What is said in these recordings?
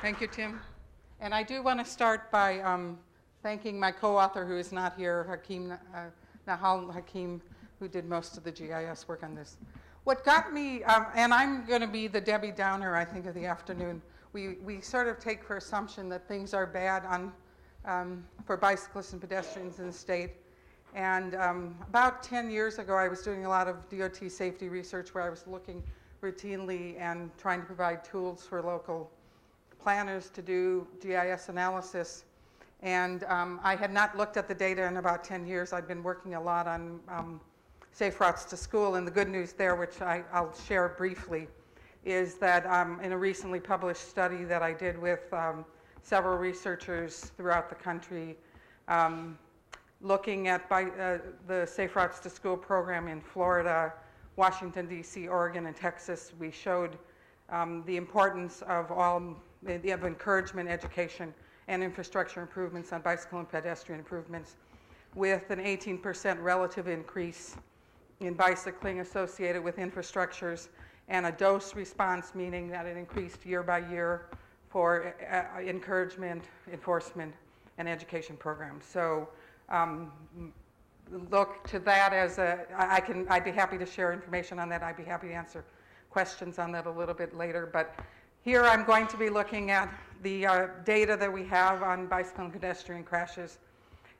Thank you, Tim. And I do want to start by thanking my co-author, who is not here, Nahal Hakim, who did most of the GIS work on this. What got me, and I'm going to be the Debbie Downer, I think, of the afternoon. We sort of take for assumption that things are bad for bicyclists and pedestrians in the state. And about 10 years ago, I was doing a lot of DOT safety research where I was looking routinely and trying to provide tools for local planners to do GIS analysis. And I had not looked at the data in about 10 years. I'd been working a lot on safe routes to school, and the good news there, which I'll share briefly, is that in a recently published study that I did with several researchers throughout the country, looking at the Safe Routes to School program in Florida, Washington, D.C., Oregon, and Texas, we showed the importance of encouragement, education, and infrastructure improvements on bicycle and pedestrian improvements, with an 18% relative increase in bicycling associated with infrastructures, and a dose response, meaning that it increased year by year for encouragement, enforcement, and education programs. So look to that as I'd be happy to share information on that. I'd be happy to answer questions on that a little bit later. But here I'm going to be looking at the data that we have on bicycle and pedestrian crashes,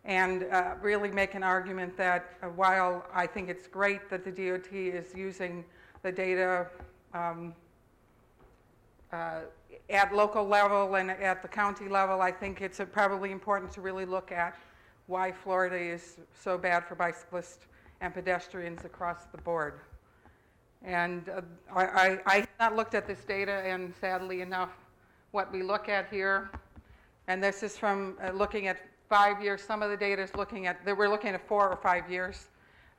and really make an argument that while I think it's great that the DOT is using the data at local level and at the county level, I think it's probably important to really look at why Florida is so bad for bicyclists and pedestrians across the board. And I have not looked at this data, and sadly enough, what we look at here, and this is from looking at 5 years. Some of the data is we're looking at 4 or 5 years.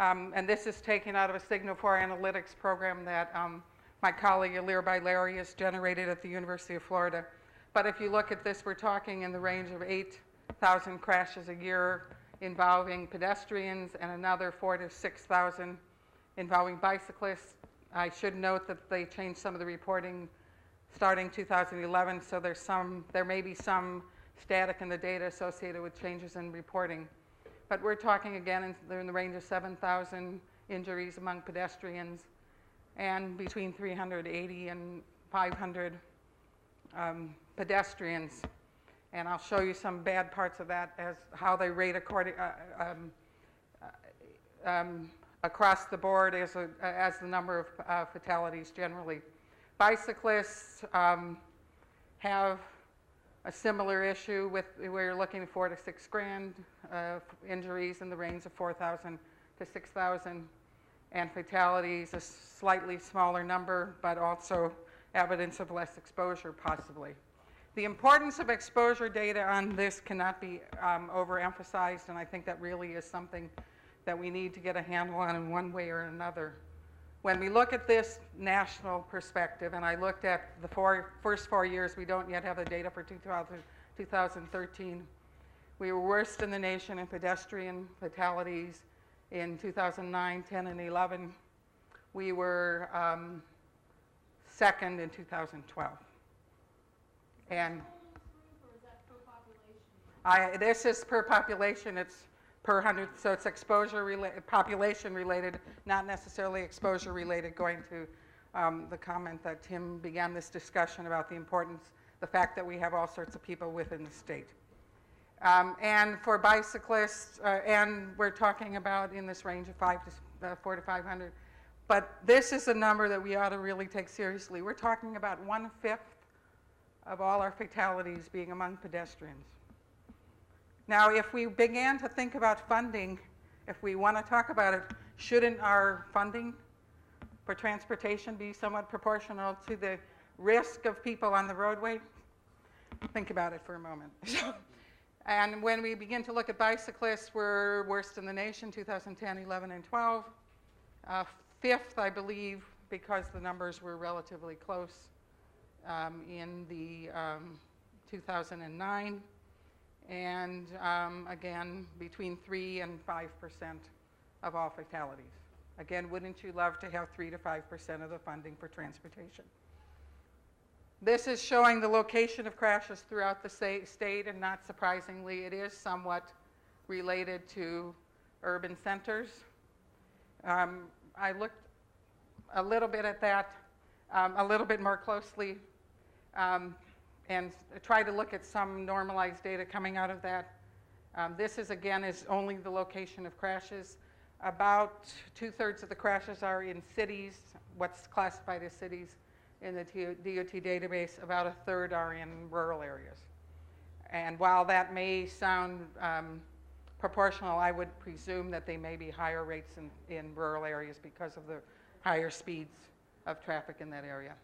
And this is taken out of a Signal 4 analytics program that my colleague Ilir Baileri has generated at the University of Florida. But if you look at this, we're talking in the range of 8,000 crashes a year involving pedestrians, and another 4,000 to 6,000 involving bicyclists. I should note that they changed some of the reporting starting 2011, so there may be some static in the data associated with changes in reporting. But we're talking again in the range of 7,000 injuries among pedestrians, and between 380 and 500 pedestrians. And I'll show you some bad parts of that as how they rate across the board as the number of fatalities generally. Bicyclists have a similar issue we're looking at 4 to 6 grand injuries in the range of 4,000 to 6,000, and fatalities a slightly smaller number, but also evidence of less exposure possibly. The importance of exposure data on this cannot be overemphasized, and I think that really is something that we need to get a handle on in one way or another. When we look at this national perspective, and I looked at the first 4 years, we don't yet have the data for 2013. We were worst in the nation in pedestrian fatalities in 2009, 10, and 11. We were second in 2012. And this is per population. It's per 100, so it's population related, not necessarily exposure related, going to the comment that Tim began this discussion about the fact that we have all sorts of people within the state. And for bicyclists, and we're talking about in this range of 4 to 500, but this is a number that we ought to really take seriously. We're talking about 1/5 of all our fatalities being among pedestrians. Now, if we began to think about funding, if we want to talk about it, shouldn't our funding for transportation be somewhat proportional to the risk of people on the roadway? Think about it for a moment. And when we begin to look at bicyclists, we're worst in the nation, 2010, 11, and 12. Fifth, I believe, because the numbers were relatively close in the 2009. And again, between 3 and 5% of all fatalities. Again, wouldn't you love to have 3 to 5% of the funding for transportation? This is showing the location of crashes throughout the state, and not surprisingly, it is somewhat related to urban centers. I looked a little bit at that, a little bit more closely, and tried to look at some normalized data coming out of that. This is only the location of crashes. About 2/3 of the crashes are in cities, what's classified as cities in the DOT database. About 1/3 are in rural areas. And while that may sound proportional, I would presume that they may be higher rates in rural areas because of the higher speeds of traffic in that area.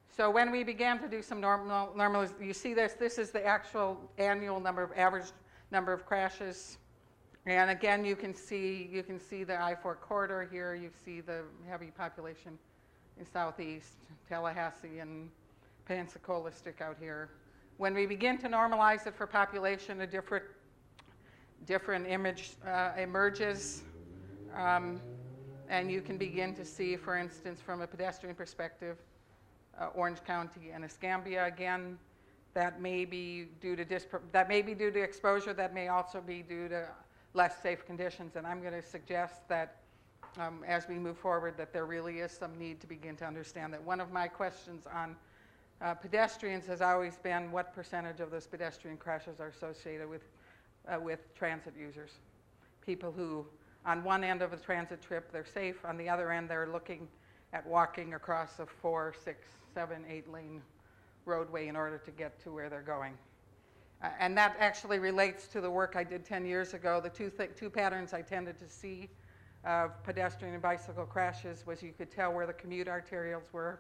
So when we began to do some normalization, you see this is the actual annual average number of crashes. And again, you can see the I-4 corridor here. You see the heavy population in southeast, Tallahassee and Pensacola stick out here. When we begin to normalize it for population, a different image emerges. And you can begin to see, for instance, from a pedestrian perspective, Orange County and Escambia again. That may be due to exposure. That may also be due to less safe conditions. And I'm going to suggest that as we move forward, that there really is some need to begin to understand that. One of my questions on pedestrians has always been what percentage of those pedestrian crashes are associated with transit users, people who on one end of a transit trip they're safe, on the other end they're looking at walking across a 4, 6, 7, 8 lane roadway in order to get to where they're going. And that actually relates to the work I did 10 years ago. The two patterns I tended to see of pedestrian and bicycle crashes was you could tell where the commute arterials were,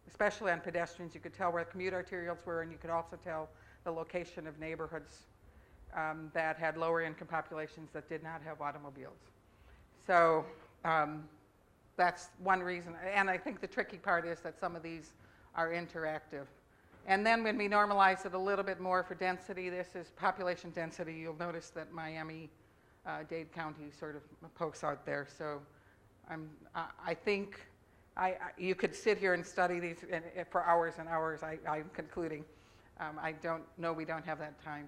especially on pedestrians. You could tell where the commute arterials were, and you could also tell the location of neighborhoods that had lower income populations that did not have automobiles. So that's one reason. And I think the tricky part is that some of these are interactive. And then when we normalize it a little bit more for density, this is population density. You'll notice that Miami-Dade County sort of pokes out there. So I think you could sit here and study these for hours and hours. I'm concluding. I don't know, we don't have that time.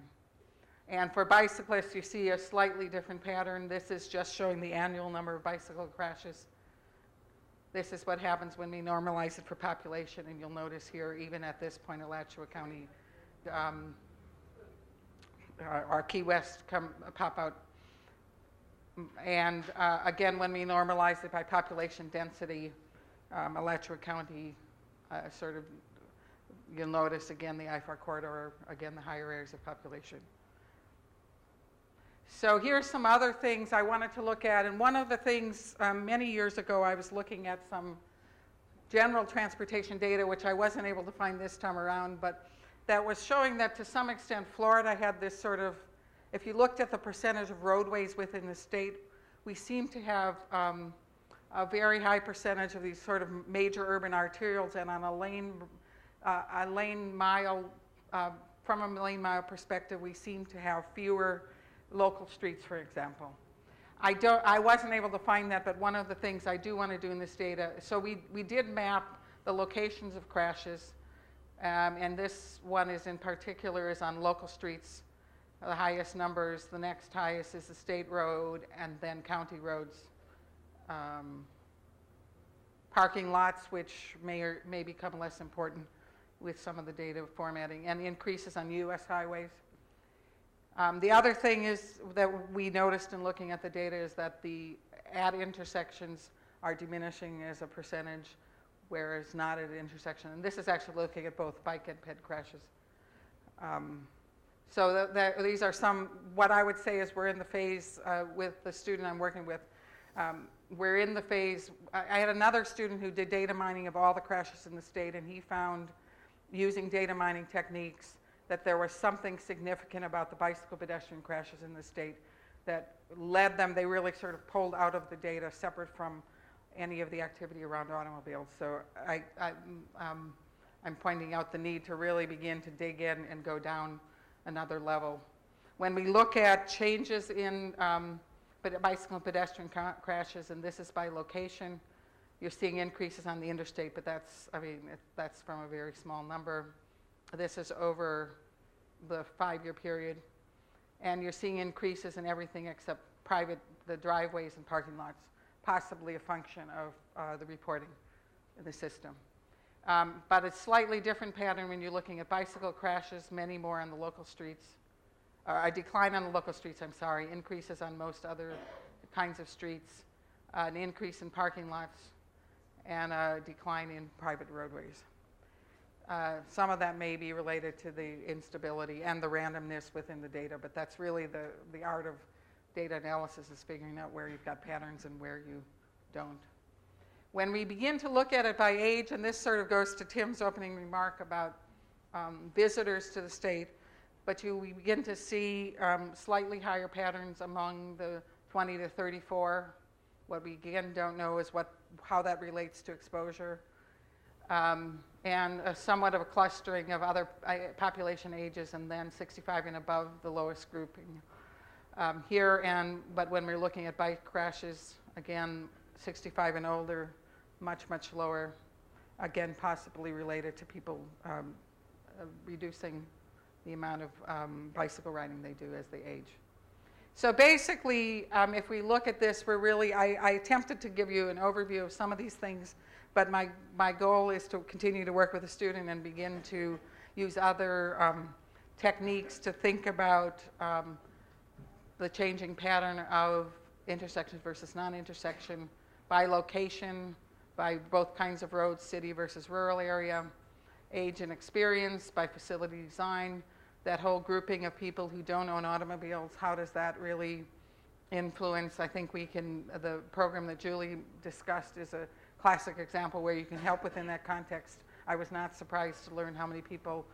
And for bicyclists, you see a slightly different pattern. This is just showing the annual number of bicycle crashes. This is what happens when we normalize it for population, and you'll notice here, even at this point, Alachua County, our Key West pop out. And again, when we normalize it by population density, Alachua County sort of, you'll notice again the I-4 corridor, again the higher areas of population. So here's some other things I wanted to look at. And one of the things, many years ago, I was looking at some general transportation data, which I wasn't able to find this time around, but that was showing that to some extent Florida had this sort of, if you looked at the percentage of roadways within the state, we seem to have a very high percentage of these sort of major urban arterials, and on a lane mile, from a lane mile perspective, we seem to have fewer local streets, for example. I wasn't able to find that, but one of the things I do want to do in this data, so we did map the locations of crashes, and this one is in particular is on local streets, the highest numbers. The next highest is the state road, and then county roads. Parking lots, which may become less important with some of the data formatting, and increases on U.S. highways. The other thing is that we noticed in looking at the data is that the at intersections are diminishing as a percentage, whereas not at intersection. And this is actually looking at both bike and ped crashes. So these are some, what I would say is we're in the phase with the student I'm working with. We're in the phase, I had another student who did data mining of all the crashes in the state, and he found, using data mining techniques, that there was something significant about the bicycle pedestrian crashes in the state that led them, they really sort of pulled out of the data separate from any of the activity around automobiles. So I'm pointing out the need to really begin to dig in and go down another level. When we look at changes in bicycle and pedestrian crashes, and this is by location, You're seeing increases on the interstate, but that's from a very small number. This is over the 5-year period. And you're seeing increases in everything except the driveways and parking lots, possibly a function of the reporting in the system. But it's slightly different pattern when you're looking at bicycle crashes, many more on the local streets. A decline on the local streets, increases on most other kinds of streets, an increase in parking lots, and a decline in private roadways. Some of that may be related to the instability and the randomness within the data, but that's really the art of data analysis, is figuring out where you've got patterns and where you don't. When we begin to look at it by age, and this sort of goes to Tim's opening remark about visitors to the state, but we begin to see slightly higher patterns among the 20 to 34. What we again don't know is how that relates to exposure, and somewhat of a clustering of other population ages, and then 65 and above, the lowest grouping here. But when we're looking at bike crashes, again, 65 and older, much lower. Again, possibly related to people reducing the amount of bicycle riding they do as they age. So basically, if we look at this, I attempted to give you an overview of some of these things, but my goal is to continue to work with the student and begin to use other techniques to think about the changing pattern of intersection versus non-intersection by location, by both kinds of roads, city versus rural area, age and experience, by facility design, that whole grouping of people who don't own automobiles, how does that really influence? I think the program that Julie discussed is a classic example where you can help within that context. I was not surprised to learn how many people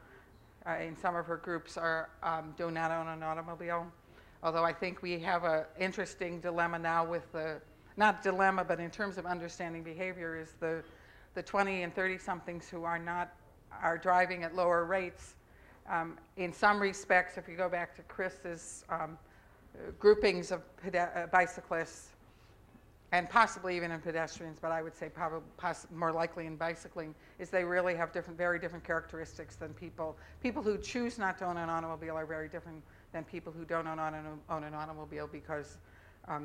in some of her groups do not own an automobile, although I think we have an interesting dilemma now with not dilemma, but in terms of understanding behavior, is the 20 and 30-somethings who are driving at lower rates. In some respects, if you go back to Chris's groupings of bicyclists, and possibly even in pedestrians, but I would say probably more likely in bicycling, is they really have very different characteristics than people. People who choose not to own an automobile are very different than people who don't own an automobile because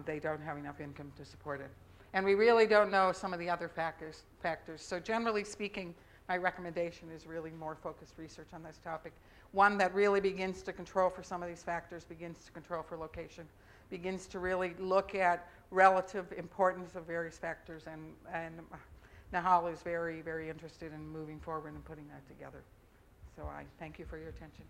they don't have enough income to support it. And we really don't know some of the other factors. So generally speaking, my recommendation is really more focused research on this topic. One that really begins to control for some of these factors, begins to control for location, begins to really look at relative importance of various factors, and Nahal is very, very interested in moving forward and putting that together. So I thank you for your attention.